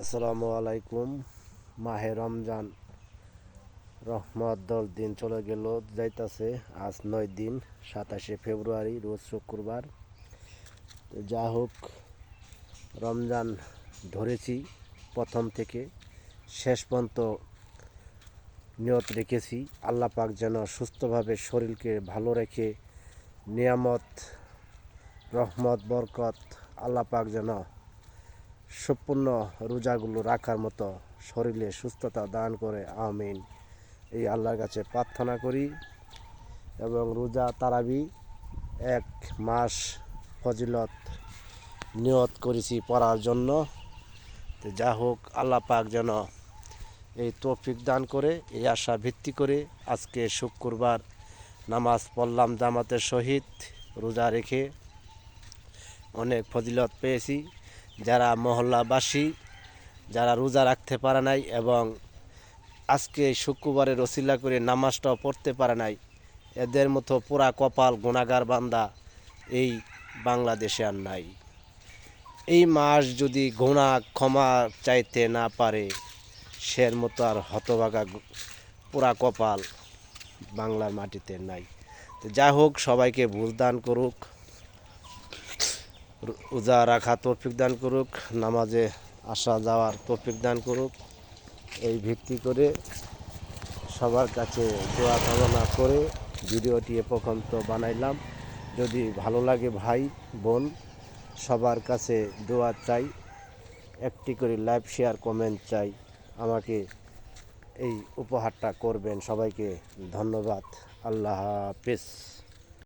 আসসালামু আলাইকুম। মাহে রমজান রহমত 10 দিন চলে গেল, যাইতাছে আজ 9 দিন, 27শে ফেব্রুয়ারি রোজ শুক্রবার। তো যা হোক, রমজান ধরেছি প্রথম থেকে শেষ পর্যন্ত, নিয়ত রেখেছি আল্লাহ পাক যেন সুস্থভাবে শরীরকে ভালো রেখে নিয়ামত রহমত বরকত আল্লাহ পাক যেন সম্পূর্ণ রোজাগুলো রাখার মতো শরীরে সুস্থতা দান করে, আমিন। এই আল্লাহর কাছে প্রার্থনা করি। এবং রোজা তারাবি 1 মাস ফজিলত নিয়ত করেছি পড়ার জন্য। তো যা হোক, আল্লাহ পাক যেন এই তৌফিক দান করে, এই আশা ভিত্তি করে আজকে শুক্রবার নামাজ পড়লাম জামাতের সহিত রোজা রেখে, অনেক ফজিলত পেয়েছি। যারা মহল্লাবাসী যারা রোজা রাখতে পারে নাই এবং আজকে শুক্রবারের ওসিলা করে নামাজটাও পড়তে পারে নাই, এদের মতো পুরা কপাল গুনাহগার বান্দা এই বাংলাদেশে আর নাই। এই মাস যদি গুনাহ ক্ষমা চাইতে না পারে, সের মতো আর হতভাগা পুরা কপাল বাংলার মাটিতে নাই। তো যা হোক, সবাইকে বুঝদান করুক, রোজা রাখা তৌফিক দান করুক, নামাজে আসা যাওয়ার তৌফিক দান করুক। এই ভিত্তি করে সবার কাছে দোয়া কামনা করে ভিডিওটি এ পর্যন্ত বানাইলাম। যদি ভালো লাগে ভাই বোন, সবার কাছে দোয়া চাই, একটি করে লাইক শেয়ার কমেন্ট চাই। আমাকে এই উপহারটা করবেন। সবাইকে ধন্যবাদ। আল্লাহ হাফেজ।